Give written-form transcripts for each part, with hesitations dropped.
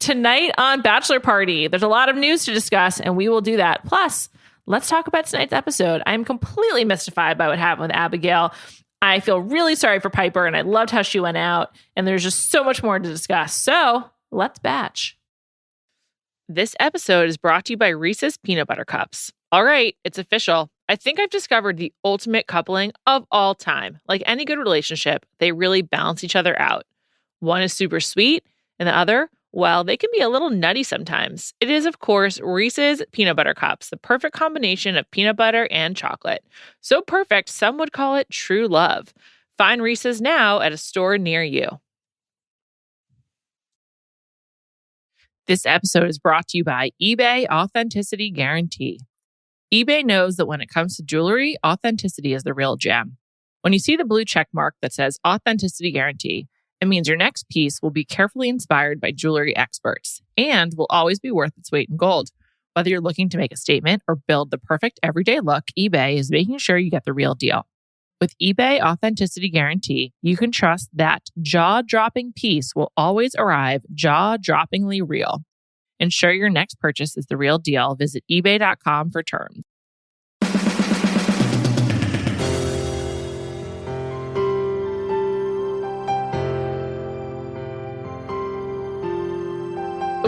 tonight on Bachelor Party, there's a lot of news to discuss, and we will do that. Plus, let's talk about tonight's episode. I'm completely mystified by what happened with Abigail. I feel really sorry for Piper, and I loved how she went out, and there's just so much more to discuss. So let's batch. This episode is brought to you by Reese's Peanut Butter Cups. All right, it's official. I think I've discovered the ultimate coupling of all time. Like any good relationship, they really balance each other out. One is super sweet, and the other, well, they can be a little nutty sometimes. It is, of course, Reese's Peanut Butter Cups, the perfect combination of peanut butter and chocolate. So perfect, some would call it true love. Find Reese's now at a store near you. This episode is brought to you by eBay Authenticity Guarantee. eBay knows that when it comes to jewelry, authenticity is the real gem. When you see the blue check mark that says Authenticity Guarantee, it means your next piece will be carefully inspired by jewelry experts and will always be worth its weight in gold. Whether you're looking to make a statement or build the perfect everyday look, eBay is making sure you get the real deal. With eBay Authenticity Guarantee, you can trust that jaw-dropping piece will always arrive jaw-droppingly real. Ensure your next purchase is the real deal. Visit ebay.com for terms.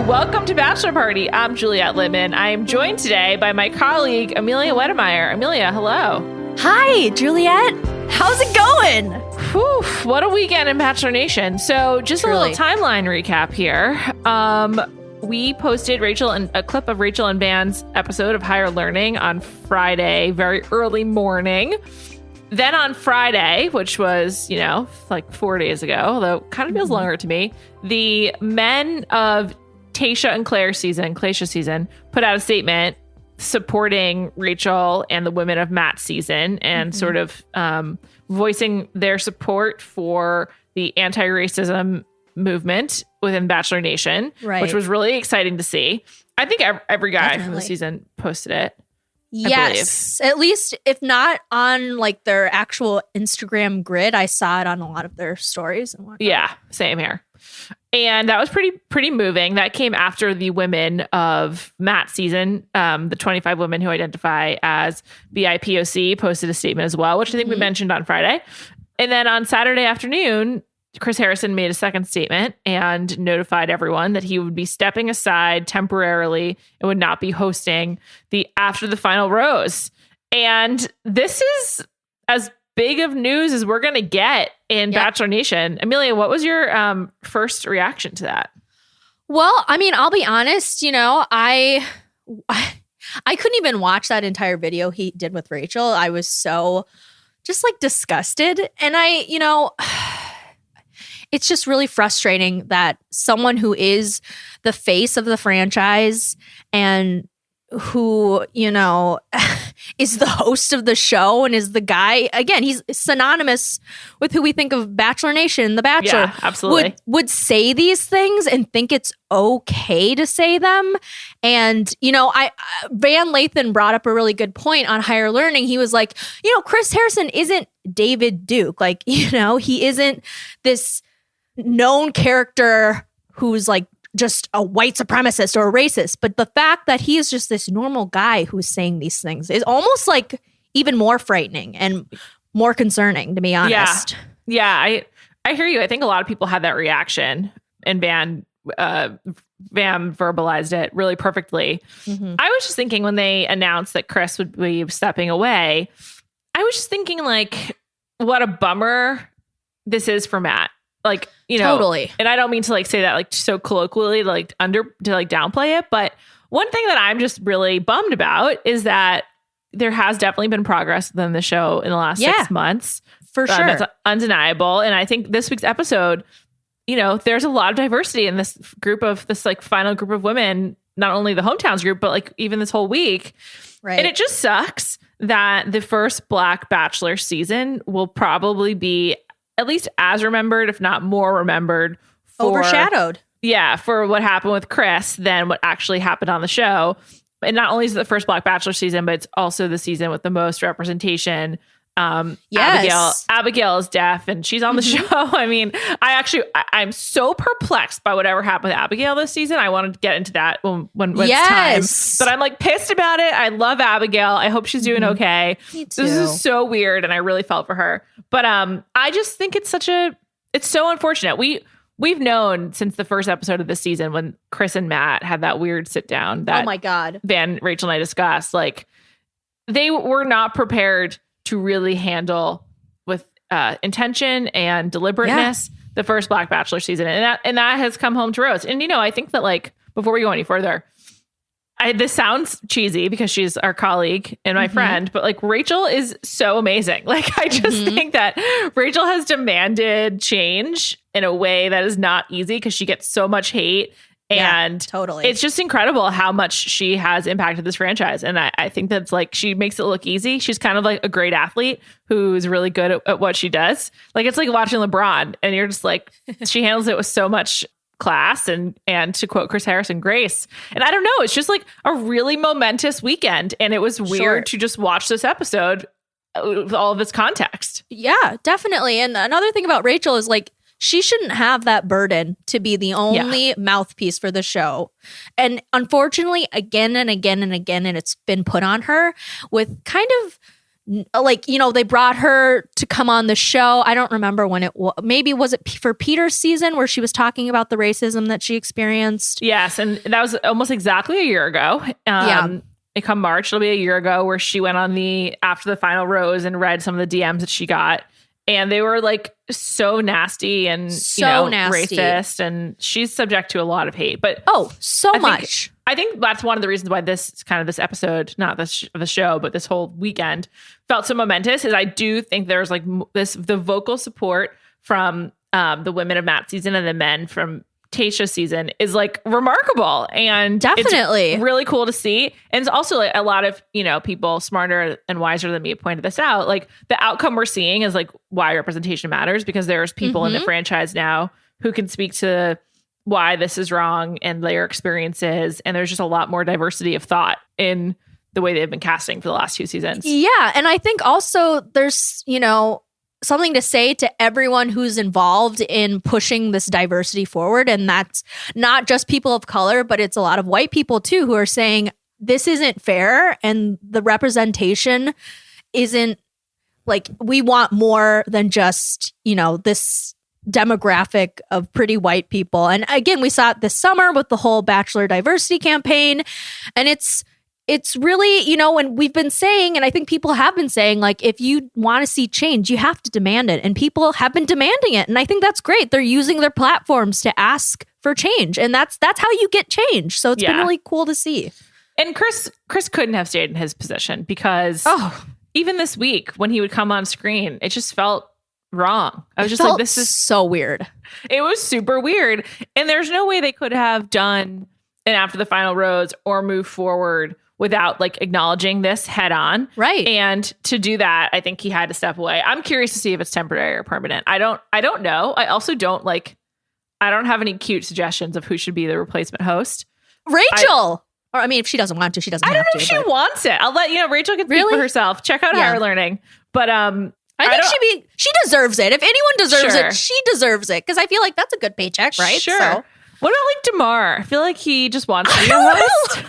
Welcome to Bachelor Party. I'm Juliet Litman. I am joined today by my colleague, Amelia Wedemeyer. Amelia, hello. Hi, Juliet. How's it going? Whew, what a weekend in Bachelor Nation. So just a little timeline recap here. We posted a clip of Rachel and Van's episode of Higher Learning on Friday, very early morning. Then on Friday, which was, like 4 days ago, although kind of feels longer to me, the men of Tayshia and Claysha season, put out a statement supporting Rachel and the women of Matt's season and sort of voicing their support for the anti-racism movement within Bachelor Nation, which was really exciting to see. I think every guy from the season posted it. Yes, at least if not on like their actual Instagram grid, I saw it on a lot of their stories and whatnot. Yeah, same here. And that was pretty moving. That came after the women of Matt's season, the 25 women who identify as BIPOC posted a statement as well, which I think we mentioned on Friday. And then on Saturday afternoon, Chris Harrison made a second statement and notified everyone that he would be stepping aside temporarily and would not be hosting the After the Final Rose. And this is as big of news as we're going to get in Bachelor Nation. Amelia, what was your first reaction to that? Well, I mean, I'll be honest, I couldn't even watch that entire video he did with Rachel. I was so just like disgusted. And it's just really frustrating that someone who is the face of the franchise and who, is the host of the show and is the guy, again, he's synonymous with who we think of Bachelor Nation, The Bachelor. Yeah, absolutely. Would say these things and think it's okay to say them. And, Van Lathan brought up a really good point on Higher Learning. He was like, Chris Harrison isn't David Duke. Like, he isn't this known character who's like just a white supremacist or a racist. But the fact that he is just this normal guy who's saying these things is almost like even more frightening and more concerning, to be honest. Yeah, I hear you. I think a lot of people had that reaction, and Van verbalized it really perfectly. I was just thinking when they announced that Chris would be stepping away, I was just thinking like, what a bummer this is for Matt. Like, totally. And I don't mean to like say that like so colloquially, like to downplay it. But one thing that I'm just really bummed about is that there has definitely been progress within the show in the last 6 months. For sure. That's undeniable. And I think this week's episode, there's a lot of diversity in this final group of women, not only the hometowns group, but like even this whole week. Right. And it just sucks that the first Black Bachelor season will probably be at least as remembered, if not more remembered. Overshadowed. Yeah, for what happened with Chris than what actually happened on the show. And not only is it the first Black Bachelor season, but it's also the season with the most representation Yes. Abigail is deaf and she's on the show. I mean, I'm so perplexed by whatever happened with Abigail this season. I wanted to get into that when it's time. But I'm like pissed about it. I love Abigail. I hope she's doing okay. Me too. This is so weird and I really felt for her. But I just think it's so unfortunate. We've known since the first episode of this season when Chris and Matt had that weird sit down that oh my God. Van, Rachel and I discussed, like they were not prepared to really handle with intention and deliberateness the first Black Bachelor season. And that has come home to roost. And, you know, I think that like, before we go any further, this sounds cheesy because she's our colleague and my friend, but like Rachel is so amazing. Like, I just think that Rachel has demanded change in a way that is not easy because she gets so much hate. And totally. It's just incredible how much she has impacted this franchise. And I think that's like, she makes it look easy. She's kind of like a great athlete who's really good at what she does. Like, it's like watching LeBron and you're just like, she handles it with so much class and to quote Chris Harrison, grace. And I don't know, it's just like a really momentous weekend. And it was weird to just watch this episode with all of its context. Yeah, definitely. And another thing about Rachel is like, she shouldn't have that burden to be the only mouthpiece for the show. And unfortunately, again and again and again, and it's been put on her with kind of like, you know, they brought her to come on the show. I don't remember when it was. Maybe was it for Peter's season where she was talking about the racism that she experienced? Yes. And that was almost exactly a year ago. It come March, it'll be a year ago where she went on after the final rose and read some of the DMs that she got. And they were like so nasty and nasty. Racist. And she's subject to a lot of hate. But so much. I think that's one of the reasons why this episode, not the show, but this whole weekend felt so momentous. Is I do think there's like the vocal support from the women of Matt's season and the men from Tayshia's season is like remarkable, and definitely it's really cool to see. And it's also like a lot of, you know, people smarter and wiser than me pointed this out. Like the outcome we're seeing is like why representation matters, because there's people in the franchise now who can speak to why this is wrong and their experiences. And there's just a lot more diversity of thought in the way they've been casting for the last 2 seasons. Yeah. And I think also there's, you know, something to say to everyone who's involved in pushing this diversity forward. And that's not just people of color, but it's a lot of white people too, who are saying this isn't fair. And the representation isn't like, we want more than just, you know, this demographic of pretty white people. And again, we saw it this summer with the whole Bachelor diversity campaign. And it's really, you know, and we've been saying, and I think people have been saying, like, if you want to see change, you have to demand it. And people have been demanding it. And I think that's great. They're using their platforms to ask for change. And that's how you get change. So it's been really cool to see. And Chris couldn't have stayed in his position because even this week when he would come on screen, it just felt wrong. I was just like, this is so weird. It was super weird. And there's no way they could have done an after the final rose or move forward without like acknowledging this head on. Right. And to do that, I think he had to step away. I'm curious to see if it's temporary or permanent. I don't know. I also don't have any cute suggestions of who should be the replacement host. Rachel. Or I mean, if she doesn't want to, she doesn't have to. I don't know if she wants it. I'll let you know. Rachel can speak for herself. Check out Higher Learning. But I think she deserves it. If anyone deserves it, she deserves it. Because I feel like that's a good paycheck, right? Sure. So. What about like DeMar? I feel like he just wants to be a host.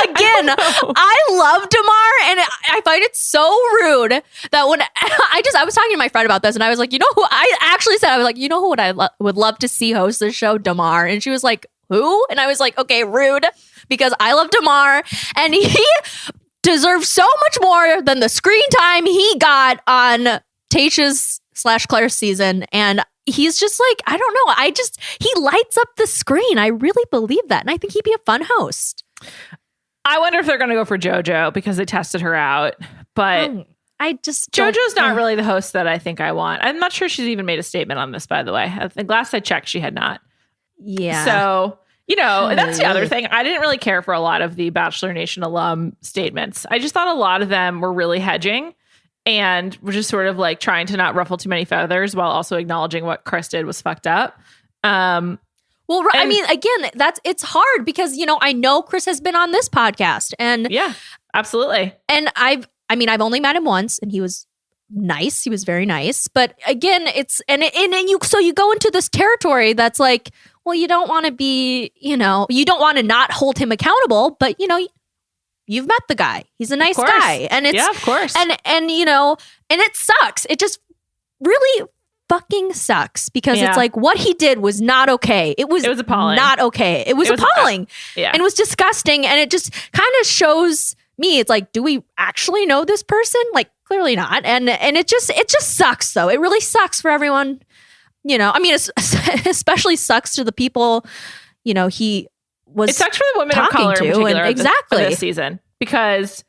Again, I love DeMar, and I find it so rude that when I was talking to my friend about this, and I was like, you know who I actually said, I was like, you know who would love to see host this show? DeMar. And she was like, who? And I was like, okay, rude, because I love DeMar, and he deserves so much more than the screen time he got on Tayshia's / Claire's season. And he's just like, I don't know. He lights up the screen. I really believe that. And I think he'd be a fun host. I wonder if they're going to go for JoJo because they tested her out. But JoJo's not really the host that I think I want. I'm not sure she's even made a statement on this, by the way. I think last I checked, she had not. Yeah. So, you know, that's the other thing. I didn't really care for a lot of the Bachelor Nation alum statements. I just thought a lot of them were really hedging and were just sort of like trying to not ruffle too many feathers while also acknowledging what Chris did was fucked up. Well, I mean, again, it's hard because, you know, I know Chris has been on this podcast and yeah, absolutely. And I mean, I've only met him once, and he was nice. He was very nice. But again, it's and you so you go into this territory that's like, well, you don't want to be, you don't want to not hold him accountable, but you've met the guy. He's a nice guy, and it's of course, and it sucks. It just really fucking sucks because it's like what he did was not okay. It was appalling. Not okay. It was appalling. And it was disgusting. And it just kind of shows me, it's like, do we actually know this person? Like, clearly not. And it just sucks though. It really sucks for everyone. I mean, it especially sucks to the people, he was. It sucks for the women of color in particular exactly this season because,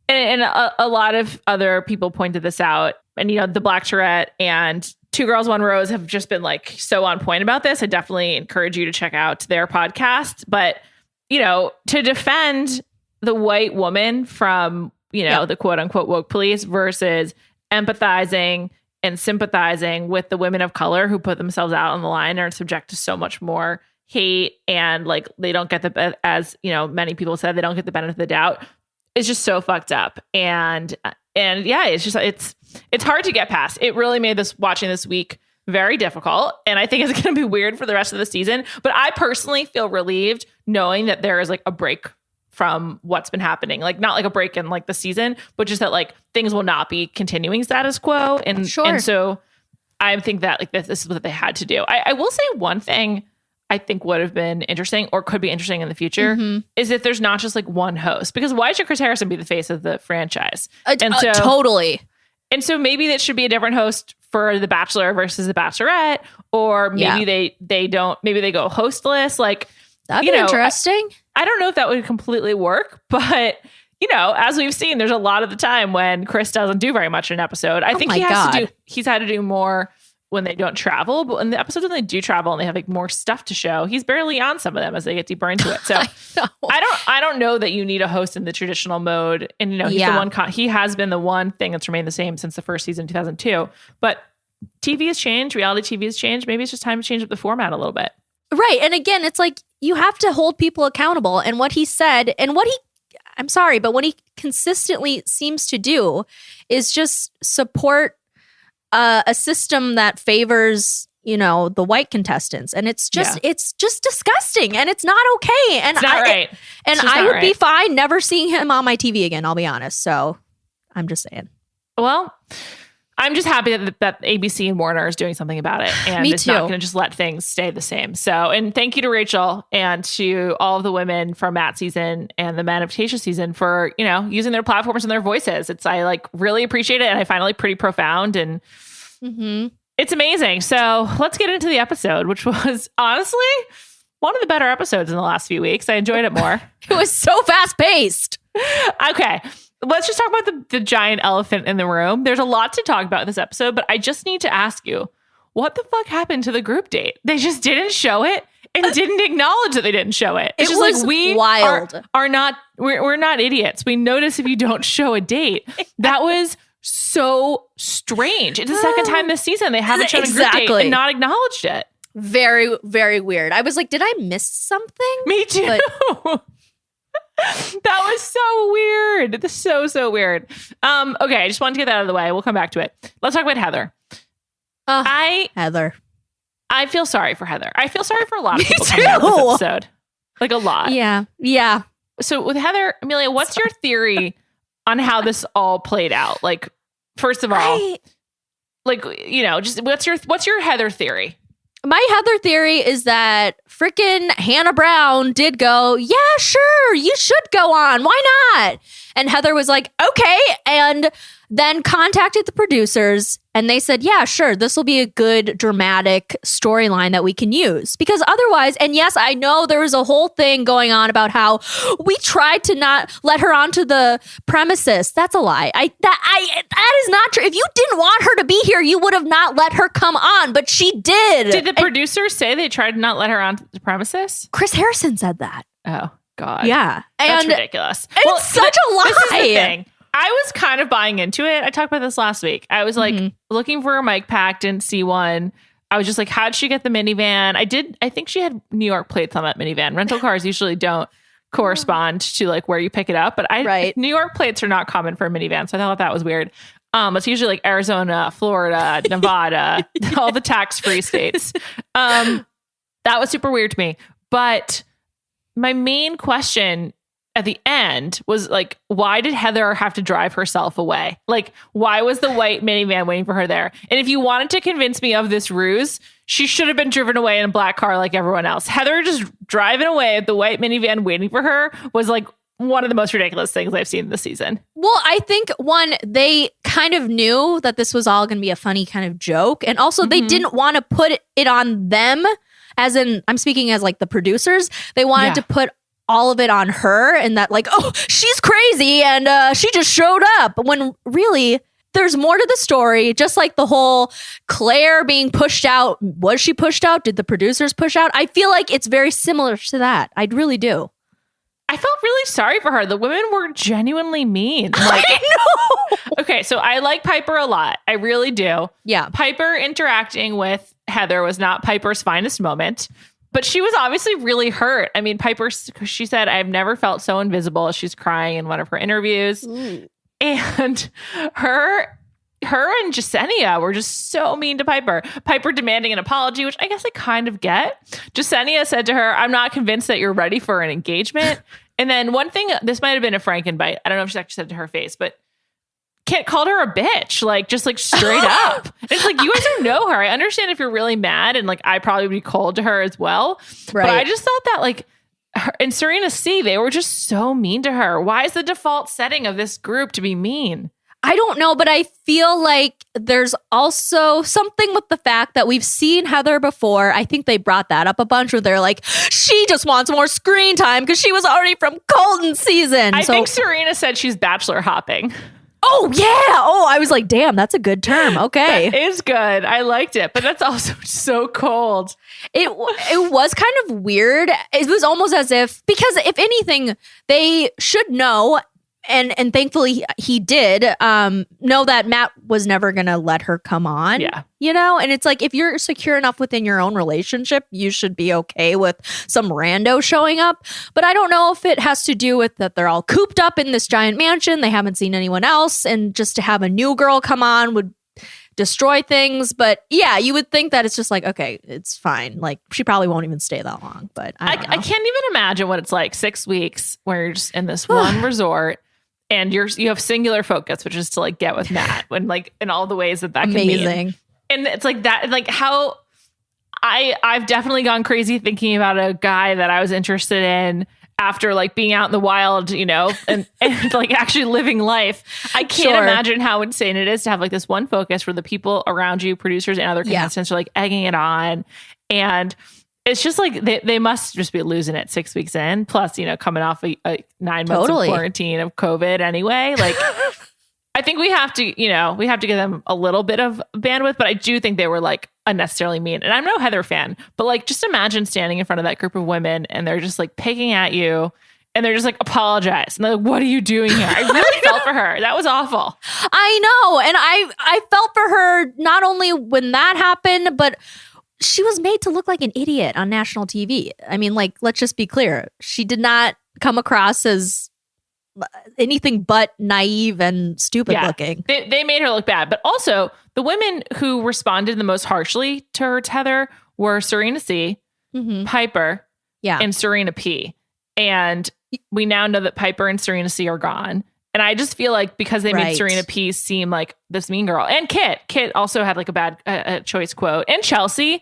and a lot of other people pointed this out. And, the Bachelorette and Two Girls, One Rose have just been like so on point about this. I definitely encourage you to check out their podcast. But, to defend the white woman from, the quote unquote woke police versus empathizing and sympathizing with the women of color who put themselves out on the line and are subject to so much more hate. And like, they don't get as many people said, they don't get the benefit of the doubt. It's just so fucked up. And yeah, it's hard to get past. It really made watching this week very difficult. And I think it's going to be weird for the rest of the season. But I personally feel relieved knowing that there is like a break from what's been happening. Like not like a break in like the season, but just that like things will not be continuing status quo. And so I think that like this is what they had to do. I will say one thing I think would have been interesting or could be interesting in the future is if there's not just like one host, because why should Chris Harrison be the face of the franchise? Totally. And so maybe that should be a different host for The Bachelor versus The Bachelorette, or maybe they don't, maybe they go hostless. Like that'd be interesting. I don't know if that would completely work, but as we've seen, there's a lot of the time when Chris doesn't do very much in an episode. I think he's had to do more when they don't travel, but in the episodes when they do travel and they have like more stuff to show, he's barely on some of them as they get deeper into it. So I don't know that you need a host in the traditional mode. And he's the one. He has been the one thing that's remained the same since the first season, 2002. But TV has changed. Reality TV has changed. Maybe it's just time to change up the format a little bit. Right. And again, it's like you have to hold people accountable. And what he said, and what he consistently seems to do is just support a system that favors, the white contestants. And it's just disgusting and it's not okay. And it's not right. And I would be fine never seeing him on my TV again, I'll be honest. So I'm just saying. Well, I'm just happy that ABC and Warner is doing something about it. And it's not going to just let things stay the same. So, and thank you to Rachel and to all of the women from Matt's season and the men of Tasha's season for, using their platforms and their voices. I like really appreciate it. And I find it like pretty profound and it's amazing. So let's get into the episode, which was honestly one of the better episodes in the last few weeks. I enjoyed it more. It was so fast paced. Okay. Let's just talk about the giant elephant in the room. There's a lot to talk about in this episode, but I just need to ask you, what the fuck happened to the group date? They just didn't show it and didn't acknowledge that they didn't show it. It's just like we wild. We're not idiots. We notice if you don't show a date. That was so strange. It's the second time this season they haven't shown a group date and not acknowledged it. Very, very weird. I was like, did I miss something? Me too. That was so weird. So weird. Okay, I just wanted to get that out of the way. We'll come back to it. Let's talk about Heather. Heather. I feel sorry for Heather. I feel sorry for a lot of people coming out of this episode. Like a lot. Yeah. So with Heather, Amelia, what's your theory on how this all played out? Like, first of all, just what's your Heather theory? My Heather theory is that frickin' Hannah Brown did go, yeah, sure, you should go on. Why not? And Heather was like, okay. And then contacted the producers and they said, yeah, sure, this will be a good dramatic storyline that we can use. Because otherwise, and yes, I know there was a whole thing going on about how we tried to not let her onto the premises. That's a lie. That is not true. If you didn't want her to be here, you would have not let her come on, but she did. Did the producers say they tried to not let her onto the premises? Chris Harrison said that. Oh, God. Yeah. That's ridiculous. It's such a lie. This is the thing. I was kind of buying into it. I talked about this last week. I was like looking for a mic pack, didn't see one. I was just like, how'd she get the minivan? I think she had New York plates on that minivan. Rental cars usually don't correspond to like where you pick it up. But New York plates are not common for a minivan, so I thought that was weird. It's usually like Arizona, Florida, Nevada, all the tax-free states. That was super weird to me. But my main question at the end was like, why did Heather have to drive herself away? Like, why was the white minivan waiting for her there? And if you wanted to convince me of this ruse, she should have been driven away in a black car like everyone else. Heather just driving away at the white minivan waiting for her was like one of the most ridiculous things I've seen this season. Well, I think one, they kind of knew that this was all going to be a funny kind of joke. And also they didn't want to put it on them, as in, I'm speaking as like the producers. They wanted to put all of it on her and that like, oh, she's crazy and she just showed up. When really there's more to the story, just like the whole Claire being pushed out. Was she pushed out? Did the producers push out? I feel like it's very similar to that. I really do. I felt really sorry for her. The women were genuinely mean. Like, I know. Okay, so I like Piper a lot. I really do. Yeah. Piper interacting with Heather was not Piper's finest moment, but she was obviously really hurt. I mean, Piper, she said, I've never felt so invisible. She's crying in one of her interviews. And her and Jasenia were just so mean to Piper. Piper demanding an apology, which I guess I kind of get. Jasenia said to her, I'm not convinced that you're ready for an engagement. And then one thing, this might have been a Frankenbite. I don't know if she actually said it to her face, but Kit called her a bitch, like just like straight up. It's like, you guys don't know her. I understand if you're really mad, and like I probably would be cold to her as well. Right. But I just thought that like her and Serena C, they were just so mean to her. Why is the default setting of this group to be mean? I don't know, but I feel like there's also something with the fact that we've seen Heather before. I think they brought that up a bunch where they're like, she just wants more screen time because she was already from Colton season. I think Serena said she's bachelor hopping. Oh, yeah. Oh, I was like, damn, that's a good term. Okay. That is good. I liked it, but that's also so cold. It was kind of weird. It was almost as if, because if anything, they should know, and thankfully he did, know that Matt was never going to let her come on. Yeah. You know? And it's like, if you're secure enough within your own relationship, you should be okay with some rando showing up. But I don't know if it has to do with that they're all cooped up in this giant mansion. They haven't seen anyone else. And just to have a new girl come on would destroy things. But yeah, you would think that it's just like, okay, it's fine. Like, she probably won't even stay that long. But I don't know. I can't even imagine what it's like 6 weeks where you're just in this one resort. And you have singular focus, which is to like get with Matt, and like in all the ways that can mean. And it's like that, like how I've definitely gone crazy thinking about a guy that I was interested in after like being out in the wild, you know, and like actually living life. I can't imagine how insane it is to have like this one focus where the people around you, producers and other contestants, are like egging it on. And it's just like they must just be losing it 6 weeks in. Plus, you know, coming off a 9 months of quarantine of COVID anyway. Like, I think we have to give them a little bit of bandwidth, but I do think they were like unnecessarily mean. And I'm no Heather fan, but like, just imagine standing in front of that group of women and they're just like picking at you and they're just like, apologize. And they're like, what are you doing here? I really felt for her. That was awful. I know. And I felt for her not only when that happened, but she was made to look like an idiot on national TV. I mean, like, let's just be clear. She did not come across as anything but naive and stupid looking. They made her look bad. But also, the women who responded the most harshly to her tether were Serena C, Piper, and Serena P. And we now know that Piper and Serena C are gone. And I just feel like because they made Serena P seem like this mean girl, and Kit also had like a bad choice quote, and Chelsea,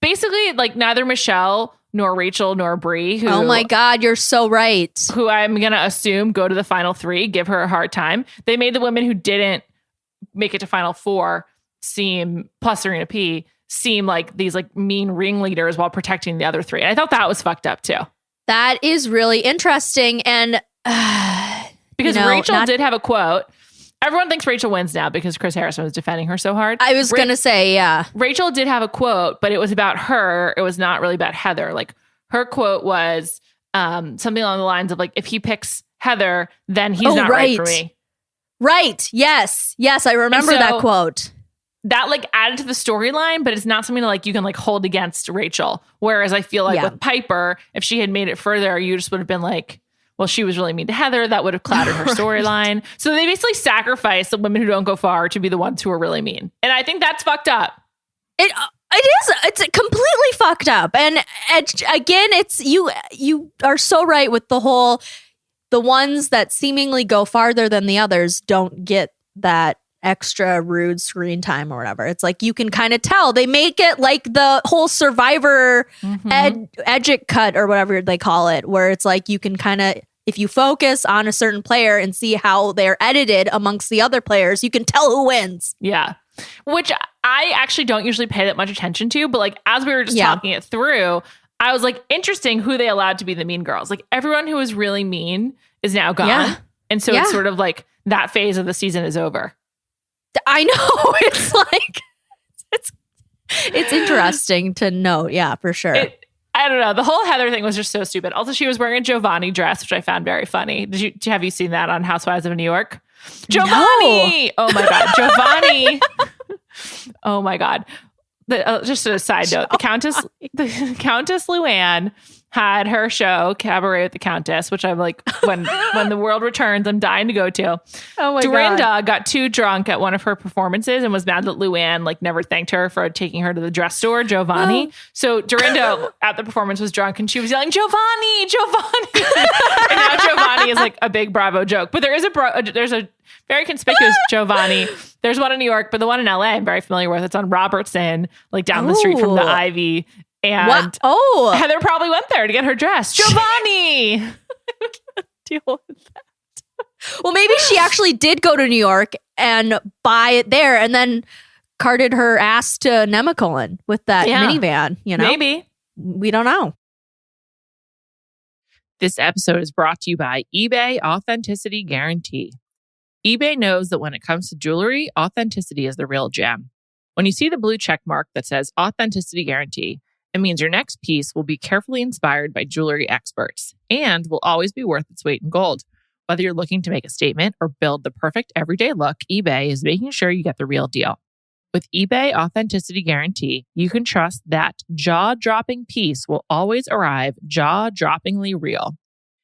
basically like neither Michelle nor Rachel nor Brie, who, oh my God, you're so right, who I'm going to assume go to the final 3, give her a hard time. They made the women who didn't make it to final 4 seem, plus Serena P, seem like these like mean ringleaders while protecting the other 3. And I thought that was fucked up too. That is really interesting. And because Rachel did have a quote. Everyone thinks Rachel wins now because Chris Harrison was defending her so hard. I was going to say, yeah. Rachel did have a quote, but it was about her. It was not really about Heather. Like, her quote was something along the lines of like, if he picks Heather, then he's not right for me. Right. Yes. Yes. I remember that quote. That like added to the storyline, but it's not something that like you can like hold against Rachel. Whereas I feel like with Piper, if she had made it further, you just would have been like, well, she was really mean to Heather. That would have clouded her storyline. So they basically sacrifice the women who don't go far to be the ones who are really mean. And I think that's fucked up. It is. It's completely fucked up. And again, it's you are so right with the ones that seemingly go farther than the others don't get that extra rude screen time or whatever. It's like you can kind of tell. They make it like the whole Survivor edit cut or whatever they call it, where it's like you can kind of, if you focus on a certain player and see how they're edited amongst the other players, you can tell who wins. Yeah. Which I actually don't usually pay that much attention to, but like as we were just talking it through, I was like, interesting who they allowed to be the mean girls. Like everyone who was really mean is now gone. Yeah. And so it's sort of like that phase of the season is over. I know. It's like, it's interesting to note. Yeah, for sure. I don't know. The whole Heather thing was just so stupid. Also, she was wearing a Giovanni dress, which I found very funny. Have you seen that on Housewives of New York? Giovanni! No. Oh my God. Giovanni. Oh my God. Just a side note, the Countess Luann had her show Cabaret with the Countess, which I'm like, when the world returns, I'm dying to go to. Oh my Dorinda God. got too drunk at one of her performances and was mad that Luann like never thanked her for taking her to the dress store, Giovanni. Oh. So Dorinda at the performance was drunk and she was yelling, Giovanni, Giovanni. And now Giovanni is like a big Bravo joke. But there is there's a very conspicuous Giovanni. There's one in New York, but the one in LA I'm very familiar with. It's on Robertson, like down the street from the Ivy. And Heather probably went there to get her dress. Giovanni! I can't deal with that. Well, maybe she actually did go to New York and buy it there and then carted her ass to Nemacolin with that minivan, you know? Maybe. We don't know. This episode is brought to you by eBay Authenticity Guarantee. eBay knows that when it comes to jewelry, authenticity is the real gem. When you see the blue check mark that says Authenticity Guarantee, it means your next piece will be carefully inspired by jewelry experts and will always be worth its weight in gold. Whether you're looking to make a statement or build the perfect everyday look, eBay is making sure you get the real deal. With eBay Authenticity Guarantee, you can trust that jaw-dropping piece will always arrive jaw-droppingly real.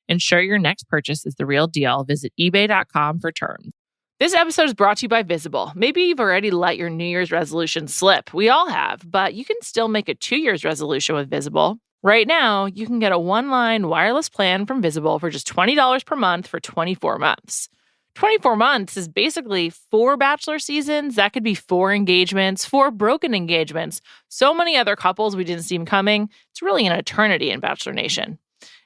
Ensure your next purchase is the real deal. Visit ebay.com for terms. This episode is brought to you by Visible. Maybe you've already let your New Year's resolution slip. We all have, but you can still make a 2 year's resolution with Visible. Right now, you can get a one-line wireless plan from Visible for just $20 per month for 24 months. 24 months is basically 4 Bachelor seasons. That could be 4 engagements, 4 broken engagements. So many other couples we didn't see coming. It's really an eternity in Bachelor Nation.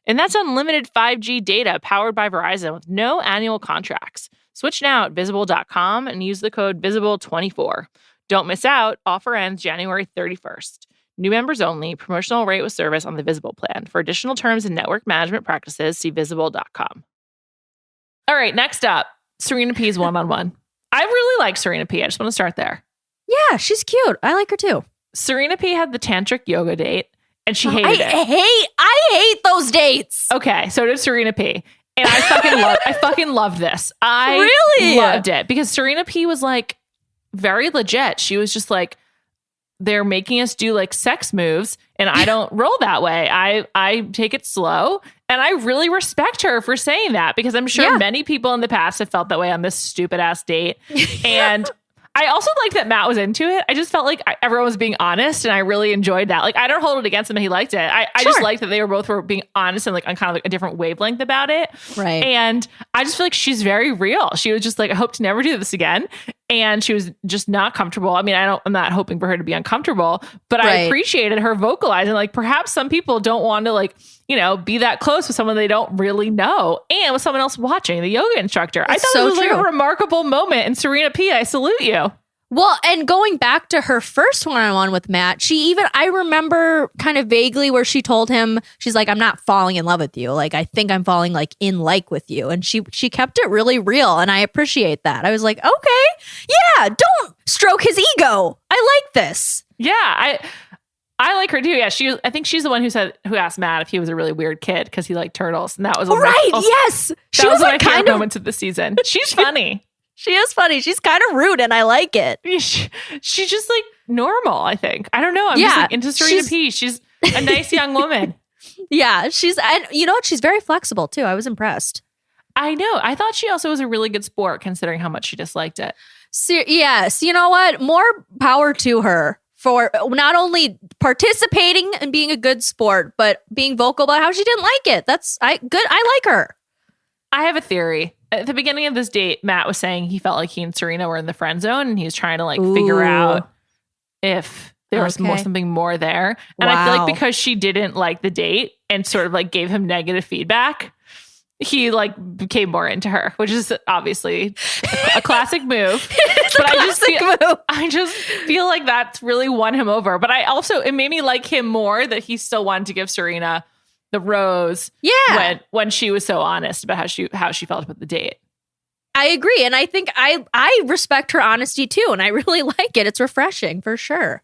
And that's unlimited 5G data powered by Verizon with no annual contracts. Switch now at Visible.com and use the code VISIBLE24. Don't miss out. Offer ends January 31st. New members only. Promotional rate with service on the Visible plan. For additional terms and network management practices, see Visible.com. All right, next up, Serena P's one-on-one. I really like Serena P. I just want to start there. Yeah, she's cute. I like her too. Serena P had the tantric yoga date, and she hated it. I hate those dates. Okay, so did Serena P. And I fucking loved this. I really loved it because Serena P was like very legit. She was just like, they're making us do like sex moves and I don't roll that way. I take it slow. And I really respect her for saying that because I'm sure many people in the past have felt that way on this stupid ass date. And I also liked that Matt was into it. I just felt like everyone was being honest and I really enjoyed that. Like, I don't hold it against him that he liked it. I just liked that they were being honest and like on kind of like a different wavelength about it. Right. And I just feel like she's very real. She was just like, I hope to never do this again. And she was just not comfortable. I mean, I'm not hoping for her to be uncomfortable, but I appreciated her vocalizing. Like, perhaps some people don't want to like, you know, be that close with someone they don't really know and with someone else watching, the yoga instructor. I thought it was like a remarkable moment. And Serena P, I salute you. Well, and going back to her first one-on-one with Matt, I remember kind of vaguely where she told him, she's like, I'm not falling in love with you. Like, I think I'm falling like in like with you. And she kept it really real. And I appreciate that. I was like, okay, yeah, don't stroke his ego. I like this. Yeah, I like her too. Yeah, I think she's the one who asked Matt if he was a really weird kid because he liked turtles. And that was yes. She was like my favorite moments of the season. She's funny. She is funny. She's kind of rude and I like it. She's just like normal, I think. I don't know. I'm just like into Serena P. She's a nice young woman. Yeah, and you know what? She's very flexible too. I was impressed. I know. I thought she also was a really good sport considering how much she disliked it. Yes, you know what? More power to her for not only participating and being a good sport, but being vocal about how she didn't like it. I like her. I have a theory. At the beginning of this date, Matt was saying he felt like he and Serena were in the friend zone and he was trying to figure out if there was something more there. And I feel like because she didn't like the date and sort of gave him negative feedback, he became more into her, which is obviously a classic move. I just feel like that's really won him over. But it made me like him more that he still wanted to give Serena the rose. Yeah. When she was so honest about how she felt about the date. I agree. And I think I respect her honesty too. And I really like it. It's refreshing for sure.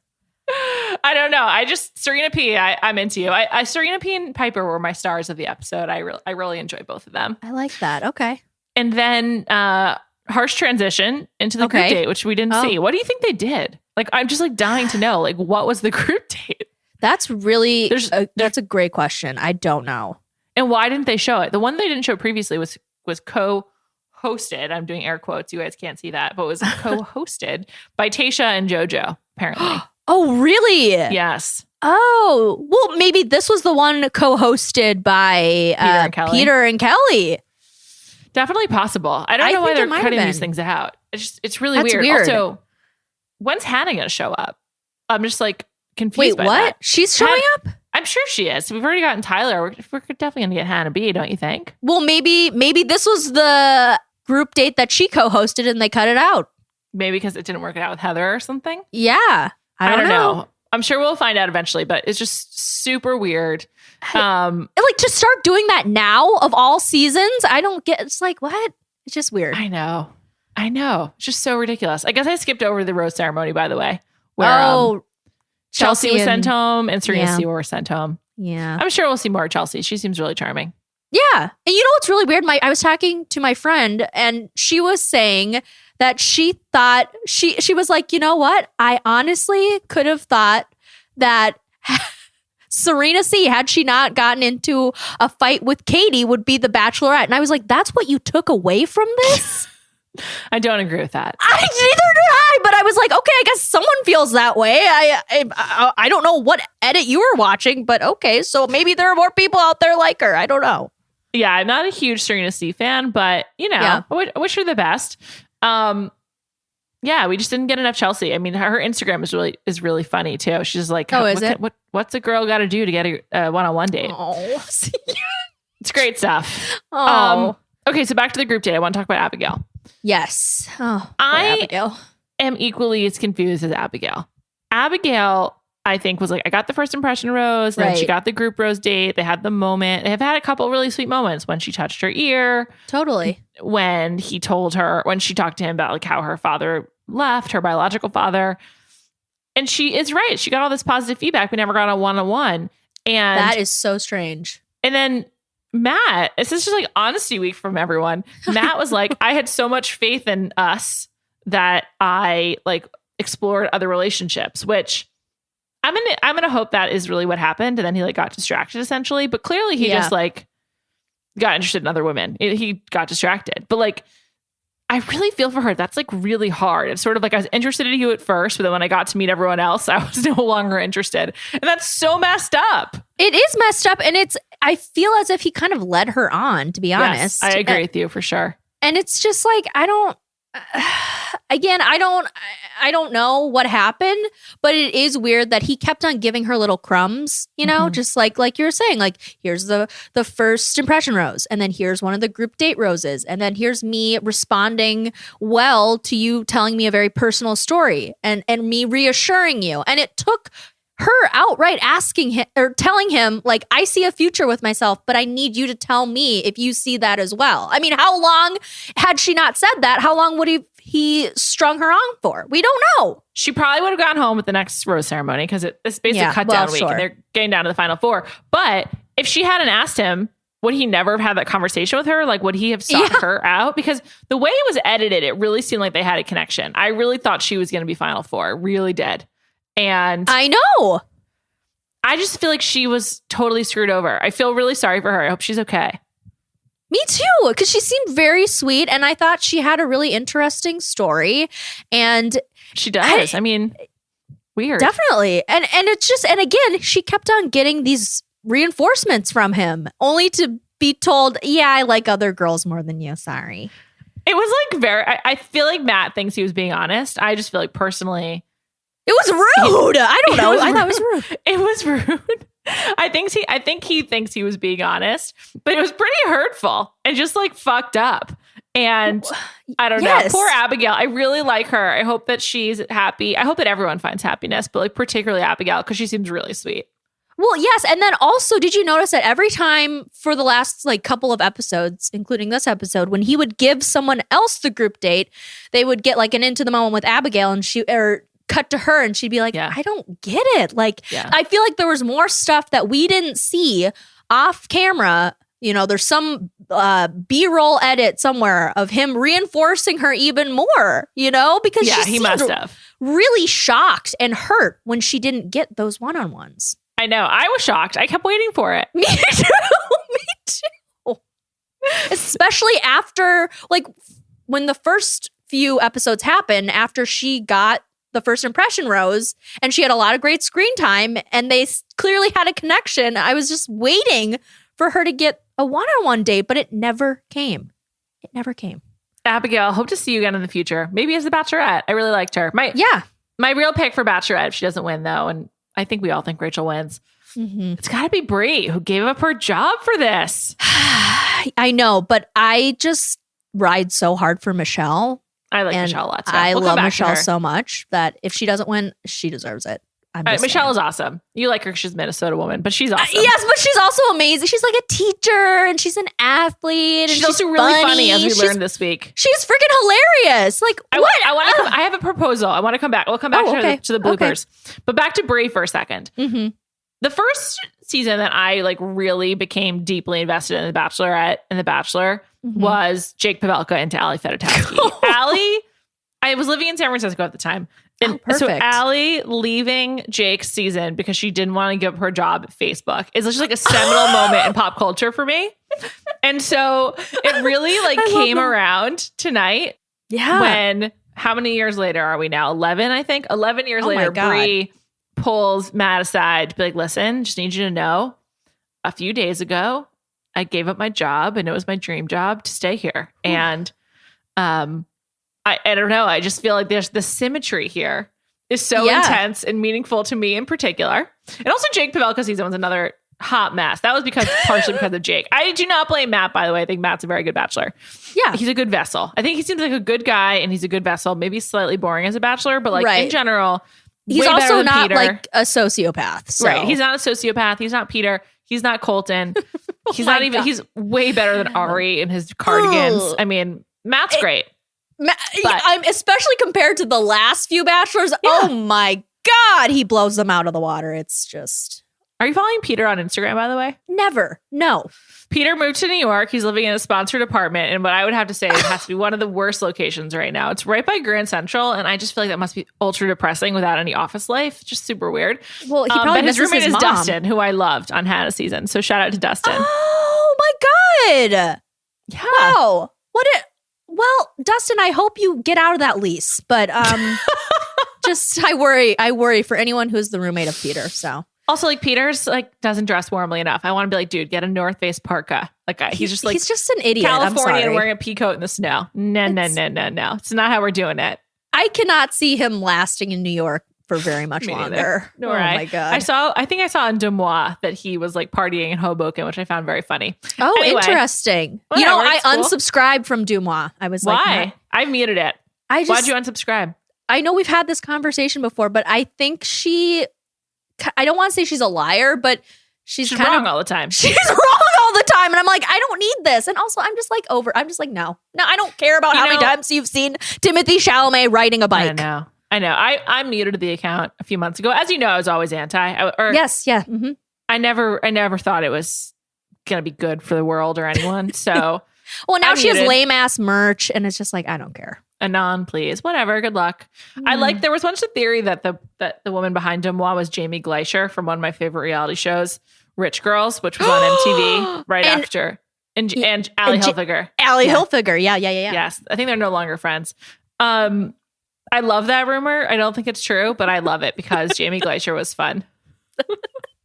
I don't know. Serena P, I'm into you. Serena P and Piper were my stars of the episode. I really enjoy both of them. I like that. Okay. And then harsh transition into the group date, which we didn't see. What do you think they did? I'm just dying to know. What was the group date? That's really that's a great question. I don't know. And why didn't they show it? The one they didn't show previously was co-hosted. I'm doing air quotes. You guys can't see that, but it was co-hosted by Tayshia and JoJo, apparently. Oh, really? Yes. Oh, well, maybe this was the one co-hosted by Peter and Kelly. Definitely possible. I don't know why they're cutting these things out. It's really weird. Also, when's Hannah going to show up? I'm just confused. Wait, what? That. She's showing up? I'm sure she is. We've already gotten Tyler. We're definitely going to get Hannah B, don't you think? Well, maybe this was the group date that she co-hosted and they cut it out. Maybe because it didn't work out with Heather or something. Yeah. I don't know. I'm sure we'll find out eventually, but it's just super weird. To start doing that now of all seasons, I don't get. It's what? It's just weird. I know. It's just so ridiculous. I guess I skipped over the rose ceremony, by the way, where Chelsea was sent home and Serena Sewell were sent home. Yeah, I'm sure we'll see more of Chelsea. She seems really charming. Yeah, and you know what's really weird? I was talking to my friend, and she was saying that she thought she was like, you know what? I honestly could have thought that Serena C, had she not gotten into a fight with Katie, would be the Bachelorette. And I was like, that's what you took away from this? I don't agree with that. Neither do I, but I was like, okay, I guess someone feels that way. I don't know what edit you were watching, but okay, so maybe there are more people out there like her. I don't know. Yeah, I'm not a huge Serena C fan, but I wish her the best. Yeah, we just didn't get enough Chelsea. I mean, her Instagram is really funny too. She's like, what's a girl got to do to get a one-on-one date? Oh, it's great stuff. Oh, okay. So back to the group date. I want to talk about Abigail. Yes. Oh, Abigail. Am equally as confused as Abigail. Abigail, I think, was I got the first impression rose, then she got the group rose date. They had the moment. They have had a couple really sweet moments when she touched her ear. Totally. When she talked to him about how her father left, her biological father. And she is right. She got all this positive feedback. We never got a one-on-one. And that is so strange. And then Matt, this is just honesty week from everyone. Matt was like, I had so much faith in us that I explored other relationships, which I'm gonna hope that is really what happened. And then he got distracted essentially, but clearly he just got interested in other women. He got distracted, but I really feel for her. That's really hard. It's sort of I was interested in you at first, but then when I got to meet everyone else, I was no longer interested. And that's so messed up. It is messed up. And I feel as if he kind of led her on, to be honest. Yes, I agree with you for sure. And it's just I don't know what happened, but it is weird that he kept on giving her little crumbs, just like you were saying, here's the first impression rose, and then here's one of the group date roses, and then here's me responding well to you telling me a very personal story and me reassuring you. And it took her outright asking him or telling him, I see a future with myself, but I need you to tell me if you see that as well. I mean, how long had she not said that? How long would he strung her on for? We don't know. She probably would have gone home with the next rose ceremony because it's basically cut down week and they're getting down to the final four. But if she hadn't asked him, would he never have had that conversation with her? Would he have sought her out? Because the way it was edited, it really seemed like they had a connection. I really thought she was going to be final four. Really did. And I know. I just feel like she was totally screwed over. I feel really sorry for her. I hope she's okay. Me too, because she seemed very sweet, and I thought she had a really interesting story. And she does. I mean, weird. Definitely. And it's just, and again, she kept on getting these reinforcements from him, only to be told, yeah, I like other girls more than you. Sorry. It was like I feel like Matt thinks he was being honest. I just feel like personally, it was rude. I don't know. I thought it was rude. It was rude. I think he thinks he was being honest, but it was pretty hurtful and just like fucked up. And I don't know. Poor Abigail. I really like her. I hope that she's happy. I hope that everyone finds happiness, but like particularly Abigail, because she seems really sweet. Well, yes. And then also, did you notice that every time for the last like couple of episodes, including this episode, when he would give someone else the group date, they would get like an into the moment with Abigail and cut to her and she'd be like, I don't get it. Like, I feel like there was more stuff that we didn't see off camera. You know, there's some B-roll edit somewhere of him reinforcing her even more, you know, because he must have really shocked and hurt when she didn't get those one-on-ones. I know. I was shocked. I kept waiting for it. Me too. Me too. Especially after, like, when the first few episodes happened, after she got the first impression rose and she had a lot of great screen time and they clearly had a connection. I was just waiting for her to get a one-on-one date, but it never came. It never came. Abigail, hope to see you again in the future. Maybe as the Bachelorette. I really liked her. My real pick for Bachelorette, if she doesn't win though, and I think we all think Rachel wins. Mm-hmm. It's got to be Brie, who gave up her job for this. I know, but I just ride so hard for Michelle. I like Michelle a lot too. I love Michelle so much that if she doesn't win, she deserves it. Michelle is awesome. You like her because she's a Minnesota woman, but she's awesome. Yes, but she's also amazing. She's like a teacher and she's an athlete. And she's also really funny, as we learned this week. She's freaking hilarious. Like, what? I have a proposal. I want to come back. We'll come back to the bloopers. Okay. But back to Brie for a second. Mm-hmm. The first season that I like really became deeply invested in The Bachelorette and The Bachelor was Jake Pavelka into Ali Fedotowsky. Ali, I was living in San Francisco at the time. And so Ali leaving Jake's season because she didn't want to give up her job at Facebook is just like a seminal moment in pop culture for me. And so it really like came around tonight. Yeah. When, how many years later are we now? 11, I think. 11 years later, Brie pulls Matt aside to be like, listen, just need you to know, a few days ago, I gave up my job and it was my dream job to stay here. And I don't know. I just feel like there's the symmetry here is so intense and meaningful to me in particular. And also Jake Pavelka season was another hot mess. That was partially because of Jake. I do not blame Matt, by the way. I think Matt's a very good bachelor. Yeah. He's a good vessel. I think he seems like a good guy and he's a good vessel. Maybe slightly boring as a bachelor, but like in general, he's also not Peter. Like a sociopath. So. Right. He's not a sociopath. He's not Peter. He's not Colton. He's not even, he's way better than Ari in his cardigans. I mean, Matt's great. I'm especially compared to the last few bachelors. Yeah. Oh my God, he blows them out of the water. It's just. Are you following Peter on Instagram, by the way? Never. No. Peter moved to New York. He's living in a sponsored apartment. And what I would have to say, it has to be one of the worst locations right now. It's right by Grand Central. And I just feel like that must be ultra depressing without any office life. Just super weird. Well, he probably but his roommate is mom. Dustin, who I loved on Hannah's season. So shout out to Dustin. Oh my God. Yeah. Wow. Well, Dustin, I hope you get out of that lease. But just I worry for anyone who's the roommate of Peter. So also, like, Peter's like doesn't dress warmly enough. I want to be like, dude, get a North Face parka. Like, he's just an idiot. California and wearing a pea coat in the snow. No. It's not how we're doing it. I cannot see him lasting in New York for very much longer. Oh my God. I think I saw on Deux Moi that he was like partying in Hoboken, which I found very funny. Oh, anyway, interesting. Whatever, I unsubscribed from Deux Moi. I was like, why? I muted it. Why'd you unsubscribe? I know we've had this conversation before, but I think I don't want to say she's a liar, but she's wrong all the time. She's wrong all the time. And I'm like, I don't need this. And also, I'm just like, no, I don't care about how many times you've seen Timothy Chalamet riding a bike. I know. I muted the account a few months ago. As you know, I was always anti. Yes. Yeah. Mm-hmm. I never thought it was going to be good for the world or anyone. So, well, now she has lame ass merch and it's just like, I don't care. Anon, please. Whatever. Good luck. There was once a theory that the woman behind him was Jamie Gleischer from one of my favorite reality shows, Rich Girls, which was on MTV right after. And Allie Hilfiger. Allie Hilfiger. Yeah. Yes. I think they're no longer friends. I love that rumor. I don't think it's true, but I love it because Jamie Gleischer was fun.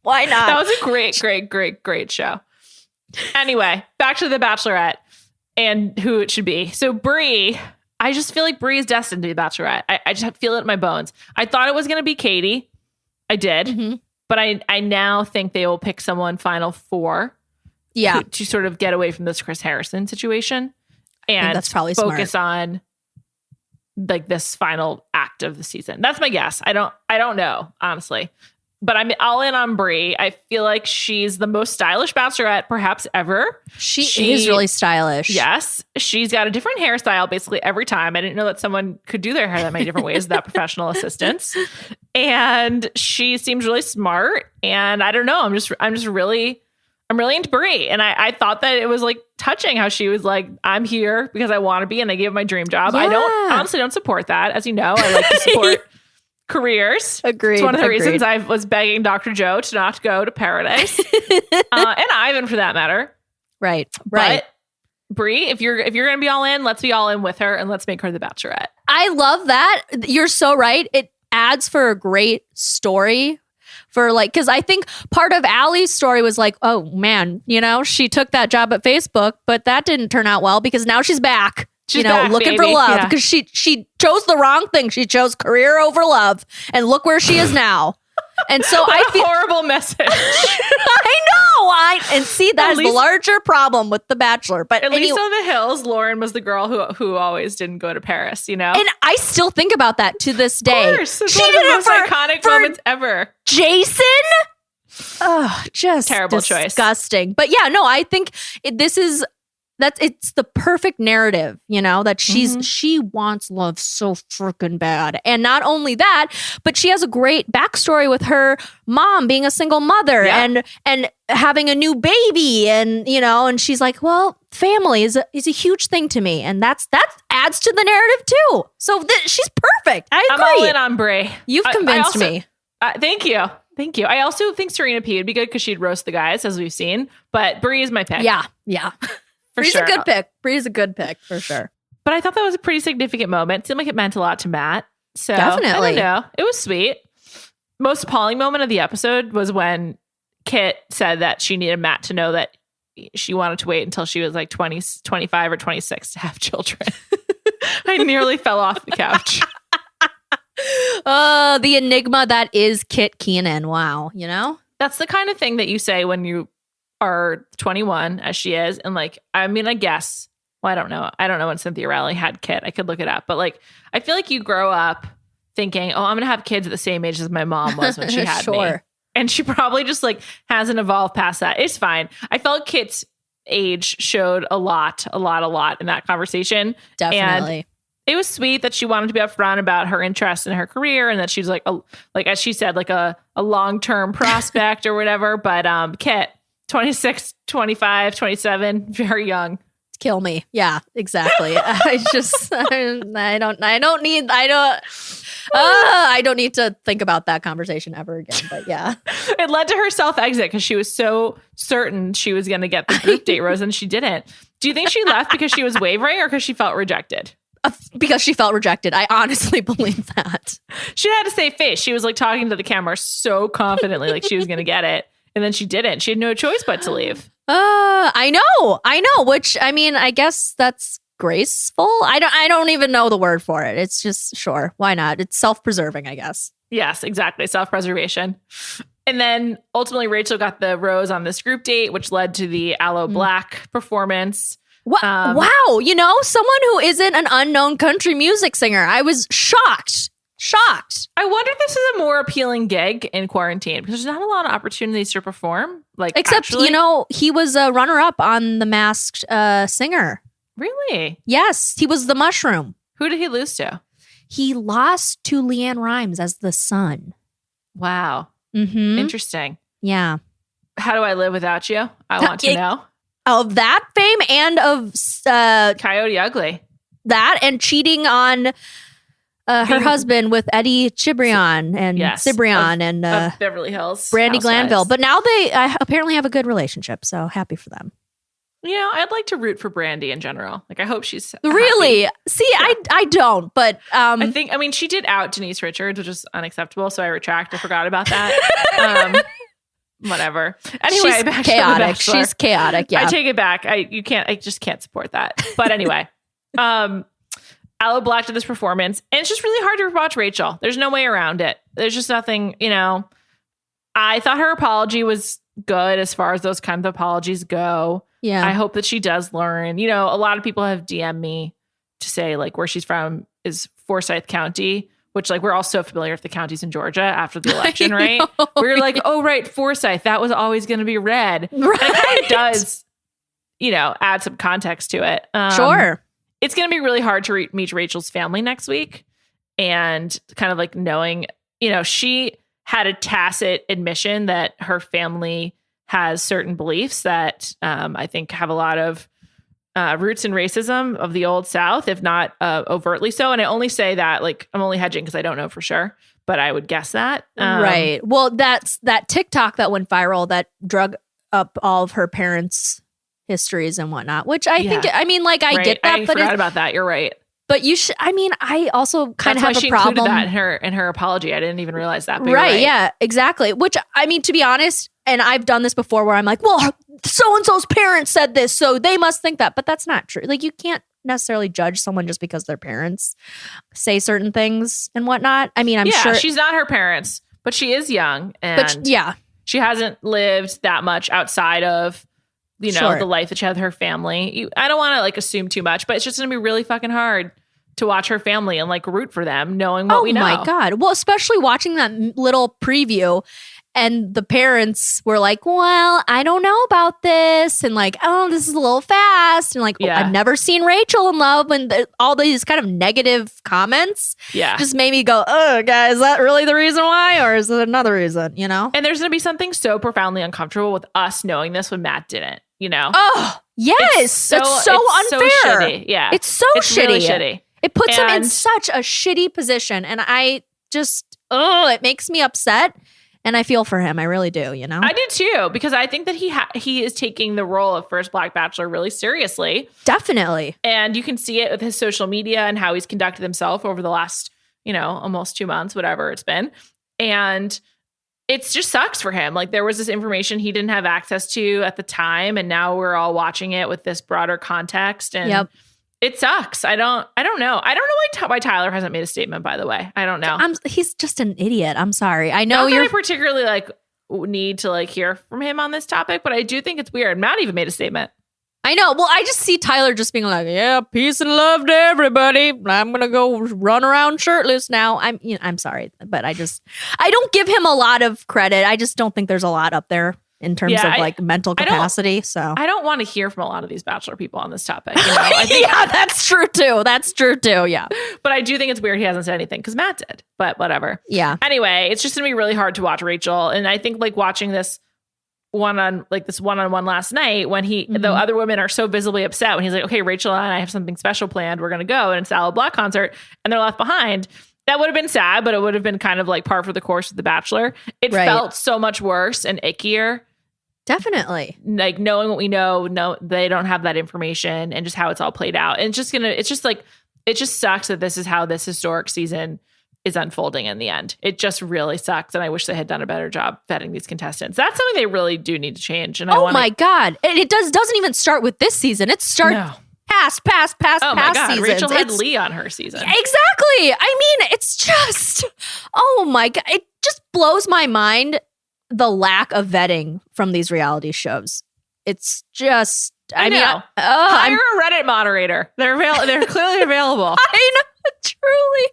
Why not? That was a great show. Anyway, back to The Bachelorette and who it should be. So Bree, I just feel like Bree is destined to be Bachelorette. I just feel it in my bones. I thought it was going to be Katie. I did. But I now think they will pick someone final four. Yeah. To sort of get away from this Chris Harrison situation. And that's probably focus on like this final act of the season. That's my guess. I don't know, honestly. But I'm all in on Bree. I feel like she's the most stylish Bachelorette perhaps ever. She is really stylish. Yes. She's got a different hairstyle basically every time. I didn't know that someone could do their hair that many different ways without professional assistance. And she seems really smart. And I don't know. I'm really into Bree. And I thought that it was like touching how she was like, I'm here because I want to be and I gave my dream job. Yeah. I honestly don't support that. As you know, I like to support careers. Agreed. It's one of the reasons I was begging Dr. Joe to not go to Paradise. And Ivan for that matter. Right. But Bree, if you're going to be all in, let's be all in with her and let's make her the Bachelorette. I love that. You're so right. It adds for a great story. Because I think part of Allie's story was like, oh man, she took that job at Facebook, but that didn't turn out well because now she's back. She's back, looking for love because she chose the wrong thing. She chose career over love, and look where she is now. And so I feel horrible message. I know. And see, that's the larger problem with The Bachelor. But at least on the hills, Lauren was the girl who always didn't go to Paris. And I still think about that to this day. Of course, it's one of the most iconic moments ever. Jason. Oh, just terrible disgusting. choice. Disgusting. But yeah, no, I think it's the perfect narrative, that she wants love so freaking bad. And not only that, but she has a great backstory with her mom being a single mother and having a new baby. And, and she's like, well, family is a huge thing to me. And that adds to the narrative too. So she's perfect. I agree. I'm all in on Brie. You've convinced me. Thank you. Thank you. I also think Serena P would be good because she'd roast the guys as we've seen, but Brie is my pick. Yeah. Bree's a good pick. Bree's a good pick for sure. But I thought that was a pretty significant moment. It seemed like it meant a lot to Matt. So definitely. I don't know. It was sweet. Most appalling moment of the episode was when Kit said that she needed Matt to know that she wanted to wait until she was like 20, 25 or 26 to have children. I nearly fell off the couch. The enigma that is Kit Keenan. Wow. That's the kind of thing that you say when you are 21 as she is. And like, I mean, I guess, well, I don't know when Cynthia Rowley had Kit. I could look it up, but like, I feel like you grow up thinking, oh, I'm going to have kids at the same age as my mom was when she had me. And she probably just like hasn't evolved past that. It's fine. I felt Kit's age showed a lot in that conversation. Definitely. And it was sweet that she wanted to be upfront about her interest in her career and that she's like as she said, like a long-term prospect or whatever. But Kit, 26, 25, 27, very young. Kill me. Yeah, exactly. I don't need to think about that conversation ever again. But yeah, it led to her self-exit because she was so certain she was going to get the group date rose and she didn't. Do you think she left because she was wavering or because she felt rejected? Because she felt rejected. I honestly believe that. She had to save face. She was like talking to the camera so confidently, like she was going to get it. And then she didn't. She had no choice but to leave. I know. Which, I mean, I guess that's graceful. I don't even know the word for it. It's just, sure, why not? It's self-preserving, I guess. Yes, exactly. Self-preservation. And then ultimately Rachel got the rose on this group date, which led to the Aloe Black performance. Wow. Someone who isn't an unknown country music singer. I was shocked. I wonder if this is a more appealing gig in quarantine because there's not a lot of opportunities to perform. Except, he was a runner-up on The Masked Singer. Really? Yes, he was the mushroom. Who did he lose to? He lost to Leanne Rimes as the son. Wow. Mm-hmm. Interesting. Yeah. How do I live without you? I want to know. Of that fame and of Coyote Ugly. that and cheating on her husband with Eddie Cibrian and Cibrian and of Beverly Hills, Brandy Housewives. Glanville. But now they apparently have a good relationship, so happy for them. You know, I'd like to root for Brandy in general. Like, I hope she's really happy. See. Yeah. I don't, but I mean, she did out Denise Richards, which is unacceptable. So I retract. I forgot about that. Whatever. Anyway, she's back chaotic. to The Bachelor. She's chaotic. Yeah, I take it back. I just can't support that. But anyway, Aloe Black did this performance, and it's just really hard to watch Rachel. There's no way around it. There's just nothing. You know, I thought her apology was good as far as those kind of apologies go. Yeah. I hope that she does learn. You know, a lot of people have DM'd me to say like where she's from is Forsyth County, which like we're all so familiar with the counties in Georgia after the election, right? We're like, oh, right, Forsyth, that was always going to be red. Right. And it kind of does, you know, add some context to it. Sure. It's going to be really hard to meet Rachel's family next week. And kind of like knowing, you know, she had a tacit admission that her family has certain beliefs that I think have a lot of roots in racism of the old South, if not overtly so. And I only say that, like, I'm only hedging because I don't know for sure, but I would guess that. Right. Well, that's that TikTok that went viral that drug up all of her parents' histories and whatnot, which I think, I mean, like, I get that. I but forgot about that. You're right. But you should, I mean, I also kind of have a problem. Included that in her apology. I didn't even realize that. Right. Yeah, exactly. Which, I mean, to be honest, and I've done this before where I'm like, well, so-and-so's parents said this, so they must think that. But that's not true. Like, you can't necessarily judge someone just because their parents say certain things and whatnot. I mean, I'm sure. She's not her parents, but she is young. And she hasn't lived that much outside of, you know, the life that she had with her family. I don't want to like assume too much, but it's just going to be really fucking hard to watch her family and like root for them knowing what we know. Oh my God. Well, especially watching that little preview and the parents were like, well, I don't know about this. And like, oh, this is a little fast. And like, I've never seen Rachel in love. And all these kind of negative comments just made me go, oh, guys, is that really the reason why? Or is it another reason, you know? And there's going to be something so profoundly uncomfortable with us knowing this when Matt didn't, you know? Oh, yes. It's so unfair. So shitty. Yeah. It's shitty. Really shitty. It puts him in such a shitty position. And I just, it makes me upset. And I feel for him. I really do, you know? I do too, because I think that he is taking the role of first Black Bachelor really seriously. Definitely. And you can see it with his social media and how he's conducted himself over the last, you know, almost 2 months, whatever it's been. And it just sucks for him. Like, there was this information he didn't have access to at the time. And now we're all watching it with this broader context. And it sucks. I don't know. I don't know why Tyler hasn't made a statement, by the way. I don't know. He's just an idiot. I'm sorry. I know I particularly like need to like hear from him on this topic, but I do think it's weird. Matt even made a statement. I know. Well, I just see Tyler just being like, yeah, peace and love to everybody. I'm going to go run around shirtless now. I'm sorry, but I don't give him a lot of credit. I just don't think there's a lot up there in terms of like mental capacity. So I don't want to hear from a lot of these Bachelor people on this topic. You know? I think, that's true too. Yeah. But I do think it's weird he hasn't said anything because Matt did, but whatever. Yeah. Anyway, it's just going to be really hard to watch Rachel. And I think like watching this one-on-one last night when the other women are so visibly upset when he's like, okay, Rachel and I have something special planned. We're going to go. And it's Aloe Black concert and they're left behind. That would have been sad, but it would have been kind of like par for the course with The Bachelor. It felt so much worse and ickier. Definitely. Like knowing what we know, they don't have that information and just how it's all played out. And it just sucks that this is how this historic season is unfolding in the end. It just really sucks. And I wish they had done a better job vetting these contestants. That's something they really do need to change. And my God. And it doesn't even start with this season. It starts past oh my God. seasons. Rachel had Lee on her season. Exactly. I mean, it's just, oh my God. It just blows my mind, the lack of vetting from these reality shows. It's just, I know. Hire a Reddit moderator. They're clearly available. I know, truly.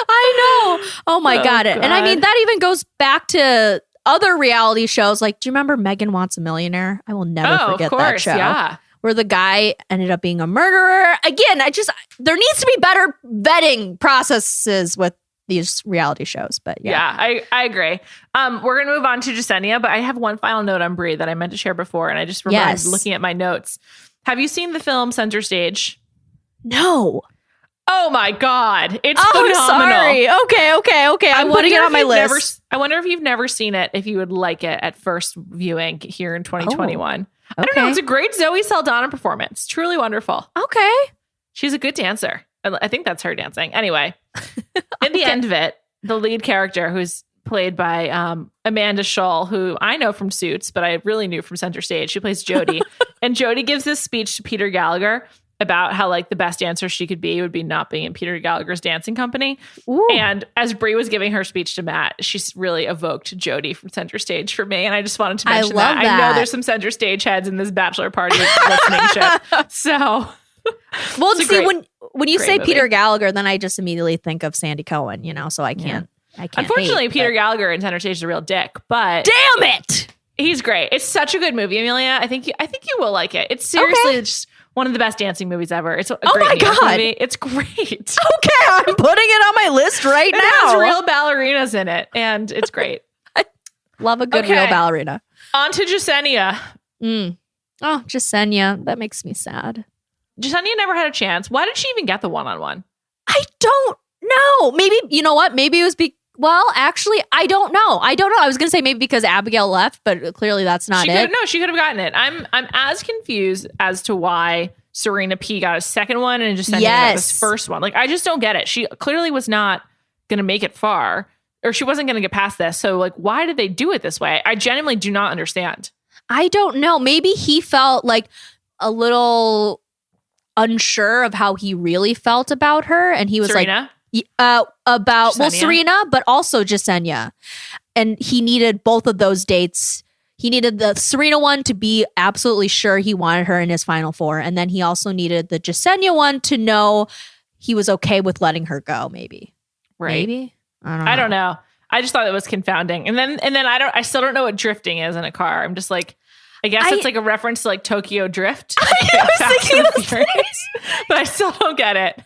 I know. Oh my God. And I mean, that even goes back to other reality shows. Like, do you remember Megan Wants a Millionaire? I will never forget that show. Yeah. Where the guy ended up being a murderer. Again, there needs to be better vetting processes with these reality shows. But I agree. We're going to move on to Jasenia, but I have one final note on Brie that I meant to share before. And I just remembered looking at my notes. Have you seen the film Center Stage? No. Oh my God. It's phenomenal. Sorry. Okay. I'm putting it on my list. I wonder if you've never seen it, if you would like it at first viewing here in 2021. I don't know. It's a great Zoe Saldana performance. Truly wonderful. Okay. She's a good dancer. I think that's her dancing. Anyway, in the end of it, the lead character, who's played by Amanda Schull, who I know from Suits, but I really knew from Center Stage. She plays Jodie. And Jodie gives this speech to Peter Gallagher about how like the best dancer she could be would be not being in Peter Gallagher's dancing company. Ooh. And as Brie was giving her speech to Matt, she's really evoked Jodie from Center Stage for me. And I just wanted to mention that. I know there's some Center Stage heads in this Bachelor party listening ship. So, well, see, when you say movie. Peter Gallagher, then I just immediately think of Sandy Cohen, so I can't. I can't. Unfortunately, Peter Gallagher in Center Stage is a real dick, but damn it, he's great. It's such a good movie, Amelia. I think you will like it. It's seriously just one of the best dancing movies ever. It's a great movie. It's great. Okay, I'm putting it on my list right now. It has real ballerinas in it, and it's great. I love a good real ballerina. On to Jasenia. Oh, Jasenia. That makes me sad. Jasenia never had a chance. Why did she even get the one-on-one? I don't know. Maybe, you know what? Maybe it was well, actually, I don't know. I was going to say maybe because Abigail left, but clearly that's not it. No, she could have gotten it. I'm as confused as to why Serena P got a second one and Jasenia got this first one. Like, I just don't get it. She clearly was not going to make it far, or she wasn't going to get past this. So, like, why did they do it this way? I genuinely do not understand. I don't know. Maybe he felt like a little unsure of how he really felt about her, and he was Serena? About Jasenia? Serena, but also Jasenia, and he needed both of those dates. He needed the Serena one to be absolutely sure he wanted her in his final four, and then he also needed the Jasenia one to know he was okay with letting her go. Maybe, right? Maybe I don't know. I just thought it was confounding, and then I still don't know what drifting is in a car. I'm just like, I guess it's like a reference to like Tokyo Drift. I was thinking those things. But I still don't get it.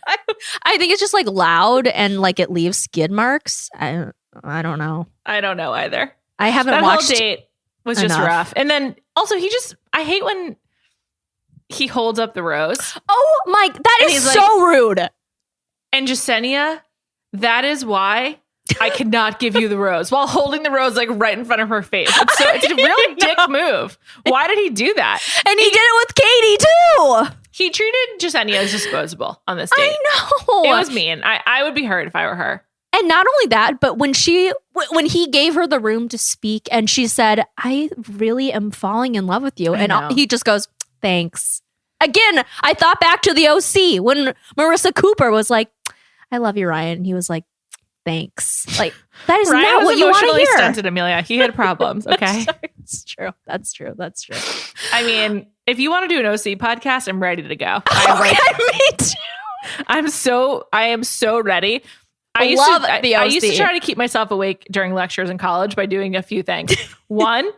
I think it's just like loud and like it leaves skid marks. I don't know. I don't know either. I haven't that watched. Whole date was just rough. And then also I hate when he holds up the rose. Oh my, that is so rude. And Jasenia, that is why I cannot give you the rose while holding the rose like right in front of her face. It's a really dick move. Why did he do that? And he did it with Katie too. He treated Jasenia as disposable on this date. I know. It was mean. I would be hurt if I were her. And not only that, but when he gave her the room to speak and she said, I really am falling in love with you. And he just goes, thanks. Again, I thought back to the OC when Marissa Cooper was like, I love you, Ryan. And he was like, thanks. Like, that is Ryan not what you want to hear. Stunted, Amelia. He had problems. Okay. That's true. That's true. I mean, if you want to do an OC podcast, I'm ready to go. Me too. I am so ready. I used to try to keep myself awake during lectures in college by doing a few things. One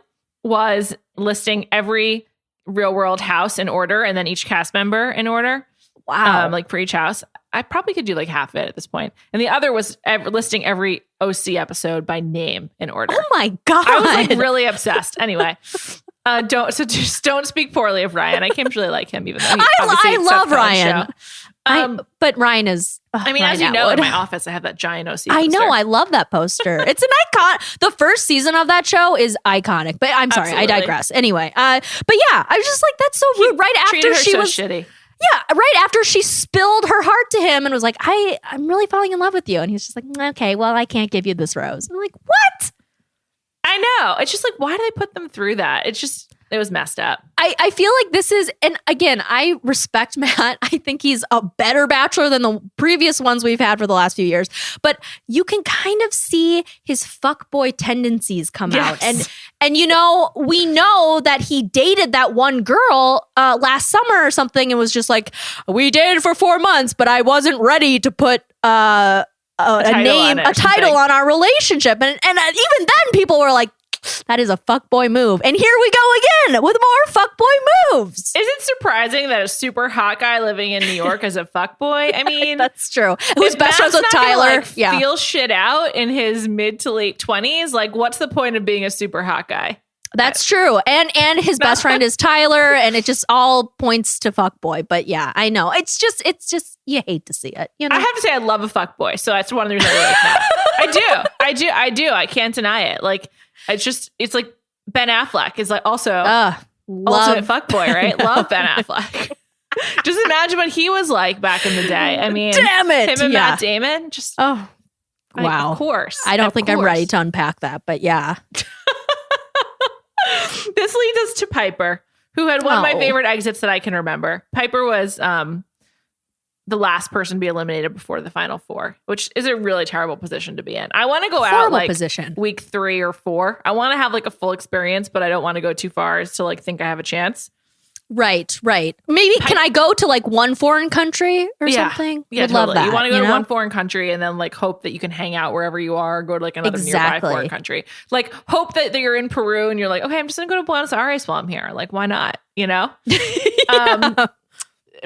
was listing every real world house in order and then each cast member in order. Wow. Like for each house. I probably could do like half of it at this point. And the other was listing every OC episode by name in order. Oh my God. I was like really obsessed. Anyway, just don't speak poorly of Ryan. I came to really like him, even though I love Ryan. But Ryan is. I mean, as you know, in my office, I have that giant OC poster. I know. I love that poster. It's an icon. The first season of that show is iconic. But I'm sorry, I digress. Anyway, but yeah, I was just like, that's so rude. Right after she was shitty. Yeah, right after she spilled her heart to him and was like, I'm really falling in love with you. And he's just like, okay, well, I can't give you this rose. I'm like, what? I know. It's just like, why do they put them through that? It was messed up. I feel like this is, and again, I respect Matt. I think he's a better bachelor than the previous ones we've had for the last few years. But you can kind of see his fuckboy tendencies come out. And you know, we know that he dated that one girl last summer or something and was just like, we dated for 4 months, but I wasn't ready to put a title on our relationship. And even then people were like, that is a fuckboy move. And here we go again with more fuckboy moves. Is it surprising that a super hot guy living in New York is a fuckboy? I mean, that's true. Who's best friends with Tyler? Feel shit out in his mid to late 20s. Like, what's the point of being a super hot guy? That's true. And his best friend is Tyler, and it just all points to fuckboy. But yeah, I know. It's just you hate to see it. You know? I have to say I love a fuckboy, so that's one of the reasons I like Matt. I do. I can't deny it. Like it's like Ben Affleck is like also ultimate fuckboy, right? Love Ben Affleck. Just imagine what he was like back in the day. I mean, damn it, him and Matt Damon. Just wow. Of course. I don't think I'm ready to unpack that, but yeah. This leads us to Piper, who had one of my favorite exits that I can remember. Piper was the last person to be eliminated before the final four, which is a really terrible position to be in. I want to go out like week 3 or 4. I want to have like a full experience, but I don't want to go too far as to like think I have a chance. Right. Maybe can I go to like one foreign country or something? Yeah, I'd totally. love that. You want to go to one foreign country and then like hope that you can hang out wherever you are, go to like another nearby foreign country. Like hope that you're in Peru and you're like, okay, I'm just gonna go to Buenos Aires while I'm here. Like, why not? You know?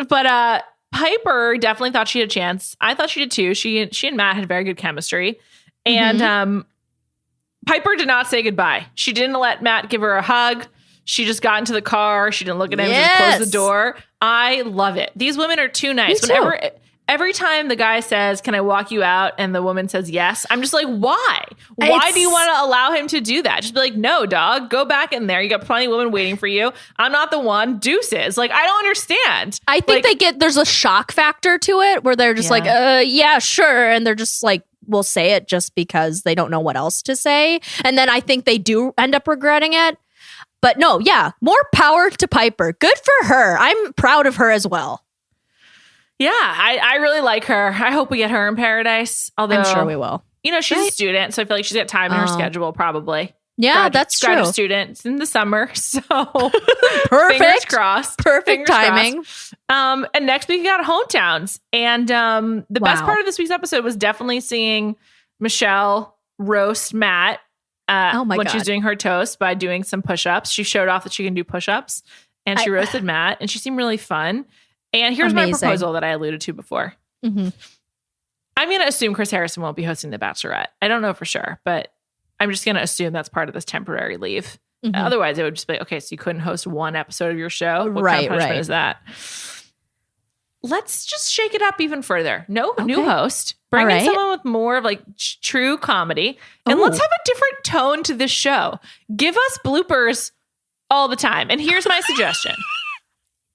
But Piper definitely thought she had a chance. I thought she did too. She and Matt had very good chemistry. And Piper did not say goodbye. She didn't let Matt give her a hug. She just got into the car. She didn't look at him. Just closed the door. I love it. These women are too nice. Every time the guy says, "Can I walk you out?" and the woman says yes, I'm just like, why? Why do you want to allow him to do that? Just be like, no, dog, go back in there. You got plenty of women waiting for you. I'm not the one. Deuces. Like, I don't understand. I think there's a shock factor to it where they're just like, yeah, sure. And they're just like, will say it just because they don't know what else to say. And then I think they do end up regretting it. But no, yeah, more power to Piper. Good for her. I'm proud of her as well. Yeah, I really like her. I hope we get her in Paradise. Although I'm sure we will. You know, she's a student, so I feel like she's got time in her schedule, probably. Yeah, that's true. Graduate student. It's in the summer, so perfect. Fingers crossed. Perfect timing. Crossed. And next week we got hometowns, and the best part of this week's episode was definitely seeing Michelle roast Matt. When she's doing her toast by doing some push-ups. She showed off that she can do push-ups, and she roasted Matt, and she seemed really fun. And here's my proposal that I alluded to before. I'm going to assume Chris Harrison won't be hosting The Bachelorette. I don't know for sure, but I'm just going to assume that's part of this temporary leave. Otherwise, it would just be, okay, so you couldn't host one episode of your show? What kind of punishment is that? Let's just shake it up even further. No new host. Bring in someone with more of like true comedy. And let's have a different tone to this show. Give us bloopers all the time. And here's my suggestion.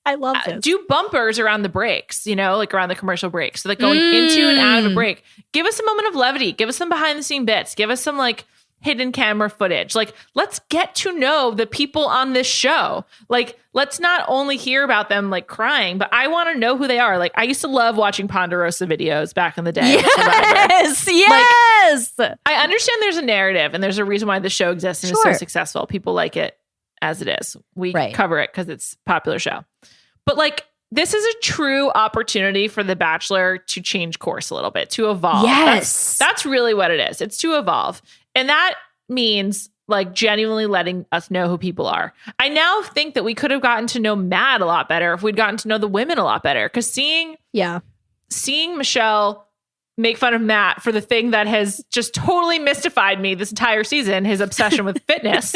I love this. Do bumpers around the breaks, you know, like around the commercial breaks. So like going into and out of a break. Give us a moment of levity. Give us some behind the scene bits. Give us some like hidden camera footage. Like, let's get to know the people on this show. Like, let's not only hear about them like crying, but I want to know who they are. Like, I used to love watching Ponderosa videos back in the day. Yes. Like, I understand there's a narrative and there's a reason why the show exists and is so successful. People like it as it is. We cover it because it's a popular show. But like, this is a true opportunity for The Bachelor to change course a little bit, to evolve. Yes. That's really what it is. It's to evolve. And that means like genuinely letting us know who people are. I now think that we could have gotten to know Matt a lot better if we'd gotten to know the women a lot better. Because seeing Michelle make fun of Matt for the thing that has just totally mystified me this entire season, his obsession with fitness,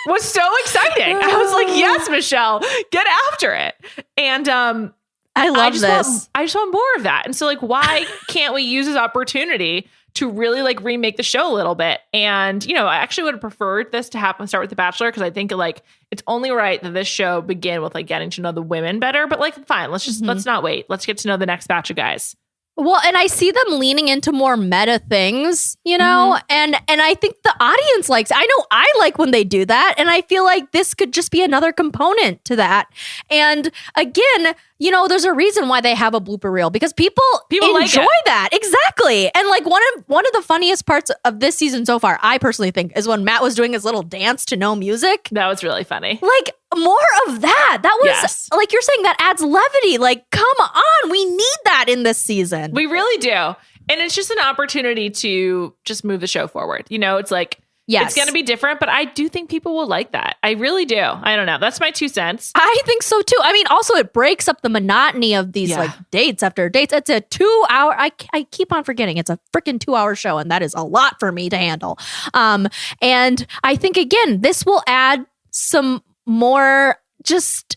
was so exciting. I was like, yes, Michelle, get after it. And I love this. I just want more of that. And so like, why can't we use this opportunity to really like remake the show a little bit? And, you know, I actually would have preferred this to start with The Bachelor, because I think like it's only right that this show begin with like getting to know the women better. But like, fine, let's not wait. Let's get to know the next batch of guys. Well, and I see them leaning into more meta things, you know, and I think the audience likes it. I know I like when they do that, and I feel like this could just be another component to that. And again, you know, there's a reason why they have a blooper reel, because people enjoy that. Exactly. And like one of the funniest parts of this season so far, I personally think, is when Matt was doing his little dance to no music. That was really funny. Like, more of that. That was, like you're saying, that adds levity. Like, come on. We need that in this season. We really do. And it's just an opportunity to just move the show forward. You know, it's like, it's going to be different, but I do think people will like that. I really do. I don't know. That's my 2 cents. I think so too. I mean, also it breaks up the monotony of these like dates after dates. It's a 2 hour. I keep on forgetting it's a freaking 2 hour show, and that is a lot for me to handle. And I think again, this will add some more just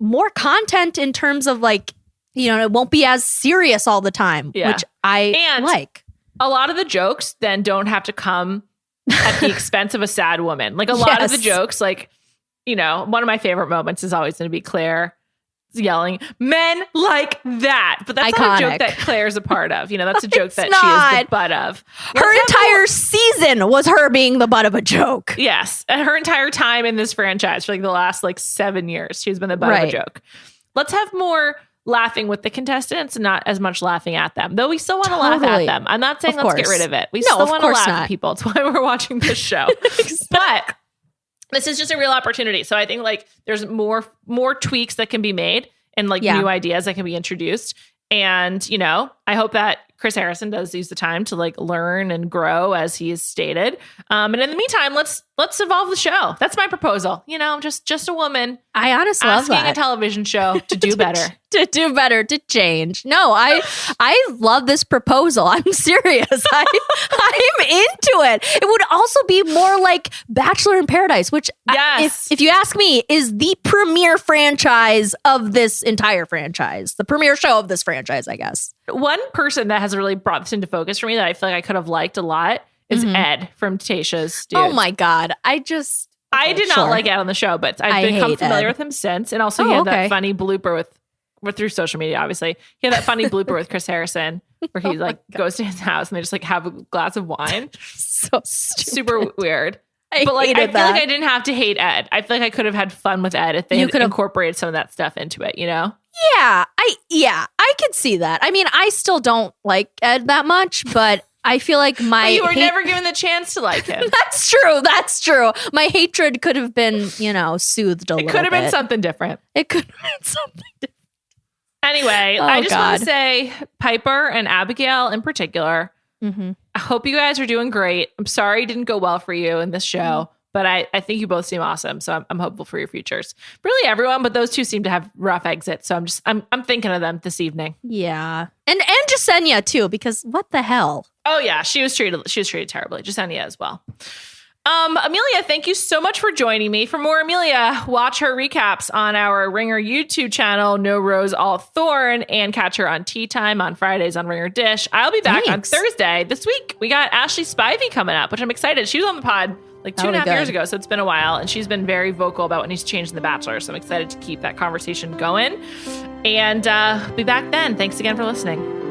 more content in terms of like, it won't be as serious all the time, which I like. A lot of the jokes then don't have to come at the expense of a sad woman. Like a lot of the jokes, like, one of my favorite moments is always going to be Claire yelling, "Men like that." But that's not a joke that Claire's a part of. That's a joke that she is the butt of. Her entire season was her being the butt of a joke. Yes. And her entire time in this franchise for like the last 7 years, she's been the butt of a joke. Let's have more laughing with the contestants and not as much laughing at them. Though we still want to laugh at them. I'm not saying let's get rid of it. We still want to laugh at people. It's why we're watching this show. But this is just a real opportunity. So I think there's more tweaks that can be made and new ideas that can be introduced. And, I hope that Chris Harrison does use the time to learn and grow as he has stated. And in the meantime, let's evolve the show. That's my proposal. Just a woman. I honestly love that. Asking a television show to do better. to do better, to change. No, I love this proposal. I'm serious. I'm into it. It would also be more like Bachelor in Paradise, which if you ask me, is the premier franchise of this entire franchise. The premier show of this franchise, I guess. One person that has really brought this into focus for me that I feel like I could have liked a lot is Ed from Tasha's Dudes. Oh my God. I did not like Ed on the show, but I've become familiar with him since. And also he had that funny blooper through social media, obviously. He had that funny blooper with Chris Harrison where he goes to his house and they just have a glass of wine. So stupid. Super weird. I feel like I didn't have to hate Ed. I feel like I could have had fun with Ed if they had incorporated some of that stuff into it, Yeah, I could see that. I mean, I still don't like Ed that much, but I feel like you were never given the chance to like him. That's true. My hatred could have been, soothed a little bit. It could have been something different. Anyway, I just want to say Piper and Abigail in particular, I hope you guys are doing great. I'm sorry it didn't go well for you in this show, but I think you both seem awesome. So I'm hopeful for your futures. Really everyone, but those two seem to have rough exits. So I'm thinking of them this evening. Yeah. And Jasenia too, because what the hell? Oh yeah. She was treated terribly. Jasenia as well. Amelia, thank you so much for joining me. For more Amelia, watch her recaps on our Ringer YouTube channel, No Rose All Thorn, and catch her on Tea Time on Fridays on Ringer Dish. I'll be back on Thursday this week. We got Ashley Spivey coming up, which I'm excited. She was on the pod 2.5 years ago, so it's been a while, and she's been very vocal about what needs to change in The Bachelor, so I'm excited to keep that conversation going. And be back then. Thanks again for listening.